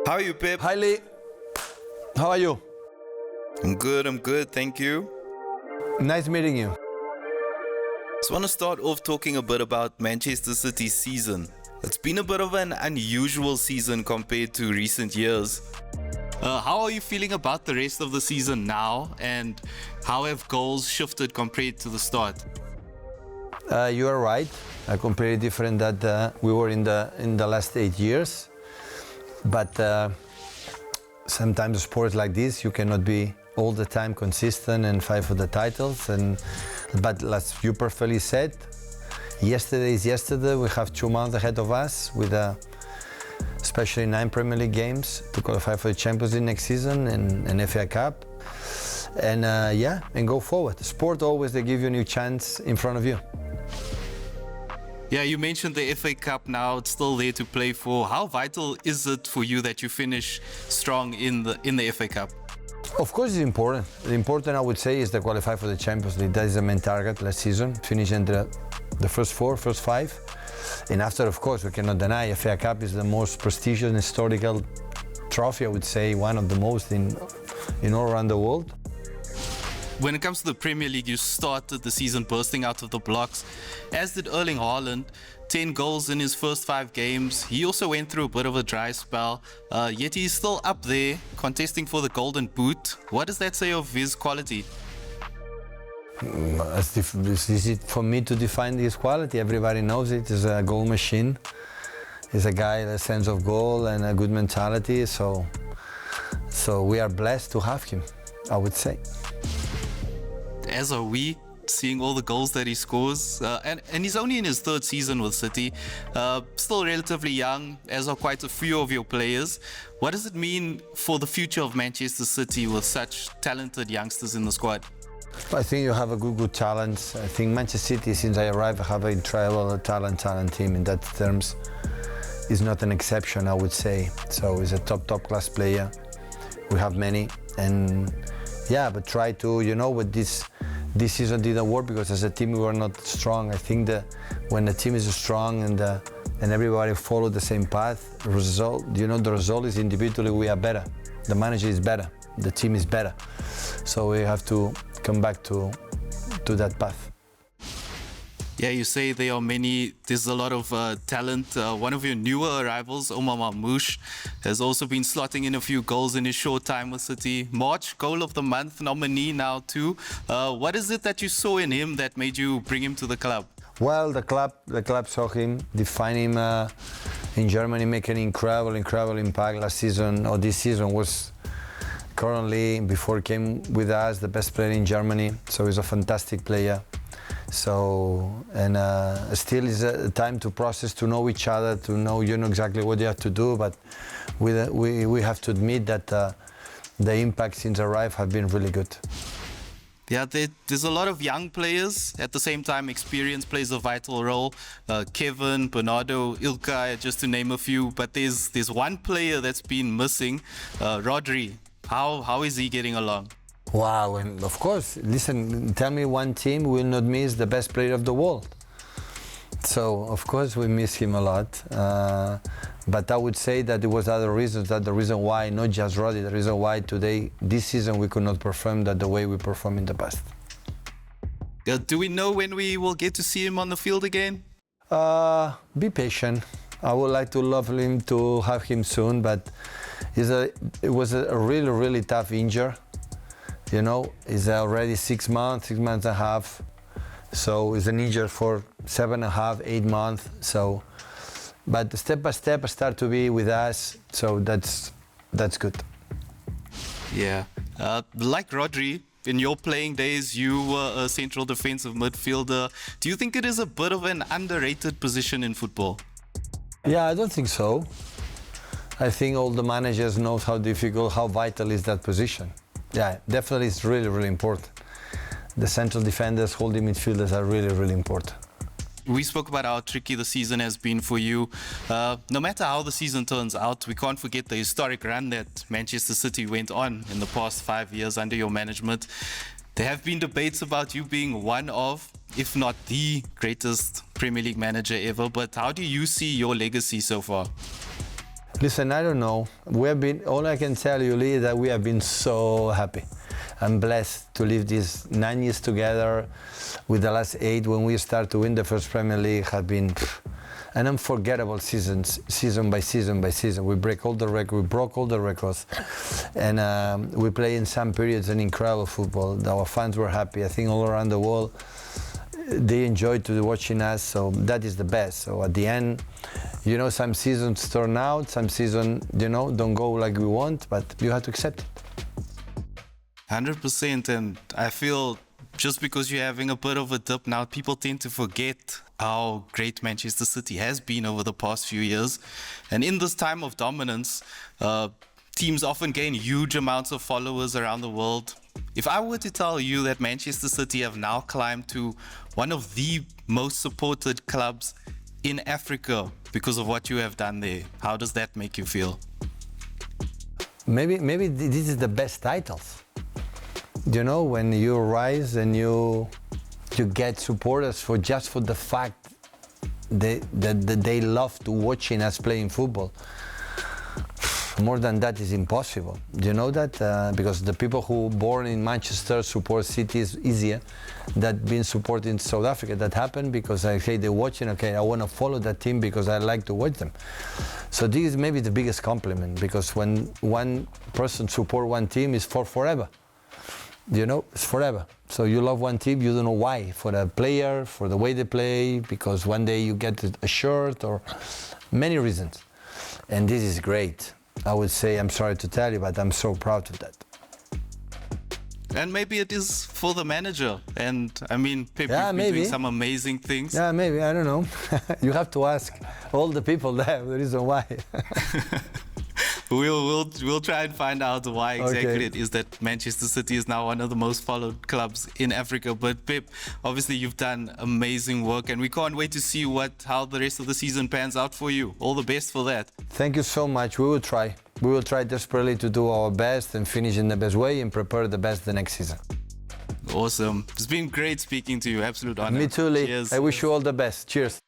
How are you, Pep? Hi, Lee. How are you? I'm good, thank you. Nice meeting you. Just want to start off talking a bit about Manchester City's season. It's been a bit of an unusual season compared to recent years. How are you feeling about the rest of the season now, and how have goals shifted compared to the start? You are right. Completely different that we were in the last 8 years. But sometimes sports like this, you cannot be all the time consistent and fight for the titles. But as you perfectly said, yesterday is yesterday. We have 2 months ahead of us with especially 9 Premier League games to qualify for the Champions League next season and FA Cup. And go forward. Sport always, they give you a new chance in front of you. Yeah, you mentioned the FA Cup now. It's still there to play for. How vital is it for you that you finish strong in the FA Cup? Of course, it's important. The important, I would say, is to qualify for the Champions League. That is the main target last season, finishing the first 5. And after, of course, we cannot deny FA Cup is the most prestigious and historical trophy, I would say, one of the most in all around the world. When it comes to the Premier League, you started the season bursting out of the blocks, as did Erling Haaland. 10 goals in his first 5 games. He also went through a bit of a dry spell, yet he's still up there, contesting for the Golden Boot. What does that say of his quality? It's easy for me to define his quality. Everybody knows it. He's a goal machine. He's a guy with a sense of goal and a good mentality. So we are blessed to have him, I would say. As are we, seeing all the goals that he scores. And he's only in his 3rd season with City. Still relatively young, as are quite a few of your players. What does it mean for the future of Manchester City with such talented youngsters in the squad? I think you have a good talent. I think Manchester City, since I arrived, have a tribal talent team. In that terms, is not an exception, I would say. So he's a top class player. We have many, and but try to, with this season didn't work because as a team we were not strong. I think that when the team is strong and everybody follow the same path, the result is individually we are better. The manager is better. The team is better. So we have to come back to that path. Yeah, you say there's a lot of talent. One of your newer arrivals, Omar Marmoush, has also been slotting in a few goals in his short time with City. March Goal of the Month nominee now too. What is it that you saw in him that made you bring him to the club? Well, the club saw him, define him in Germany, make an incredible impact last season, or this season was currently, before he came with us, the best player in Germany. So he's a fantastic player. So, still is a time to process, to know each other, to know exactly what you have to do. But we have to admit that the impact since arrival have been really good. Yeah, there's a lot of young players. At the same time, experience plays a vital role. Kevin, Bernardo, Ilkay, just to name a few. But there's one player that's been missing, Rodri. How is he getting along? Wow, and of course, listen, tell me one team will not miss the best player of the world. So, of course, we miss him a lot. But I would say that there was other reasons, that the reason why, not just Rodri, the reason why today, this season, we could not perform that the way we performed in the past. Do we know when we will get to see him on the field again? Be patient. I would like to love him to have him soon, but it was a really tough injury. He's already 6 months, 6 months and a half. So he's an injury for 7.5, 8 months. So, but step by step, start to be with us. So that's good. Yeah, like Rodri, in your playing days, you were a central defensive midfielder. Do you think it is a bit of an underrated position in football? Yeah, I don't think so. I think all the managers know how difficult, how vital is that position. Yeah, definitely it's really important. The central defenders, holding midfielders are really important. We spoke about how tricky the season has been for you. No matter how the season turns out, we can't forget the historic run that Manchester City went on in the past 5 years under your management. There have been debates about you being one of, if not the greatest Premier League manager ever, but how do you see your legacy so far? Listen, I don't know. All I can tell you, Lee, is that we have been so happy. I'm blessed to live these 9 years together with the last 8 when we start to win the first Premier League have been an unforgettable seasons, season by season by season. We broke all the records, and we play in some periods an incredible football. Our fans were happy. I think all around the world, they enjoyed watching us, so that is the best. So at the end, you know, some seasons turn out, some seasons, you know, don't go like we want, but you have to accept it. 100%, and I feel just because you're having a bit of a dip now, people tend to forget how great Manchester City has been over the past few years. And in this time of dominance, teams often gain huge amounts of followers around the world. If I were to tell you that Manchester City have now climbed to one of the most supported clubs in Africa because of what you have done there, how does that make you feel? Maybe this is the best titles. You know, when you rise and you get supporters for the fact that they love to watching us playing football. More than that is impossible. Do you know that? Because the people who born in Manchester support City is easier than being supported in South Africa. That happened because they're watching, I want to follow that team because I like to watch them. So this is maybe the biggest compliment, because when one person support one team, it's for forever. You know, it's forever. So you love one team, you don't know why. For the player, for the way they play, because one day you get a shirt, or many reasons. And this is great. I would say, I'm sorry to tell you, but I'm so proud of that. And maybe it is for the manager. And I mean, Pep, Yeah, you've been maybe. doing some amazing things. Yeah, maybe, I don't know. You have to ask all the people there the reason why. We'll try and find out why exactly Okay. it is that Manchester City is now one of the most followed clubs in Africa. But Pep, obviously you've done amazing work, and we can't wait to see how the rest of the season pans out for you. All the best for that. Thank you so much. We will try. We will try desperately to do our best and finish in the best way and prepare the best the next season. Awesome. It's been great speaking to you. Absolute honor. Me too, Lee. Cheers. I wish you all the best. Cheers.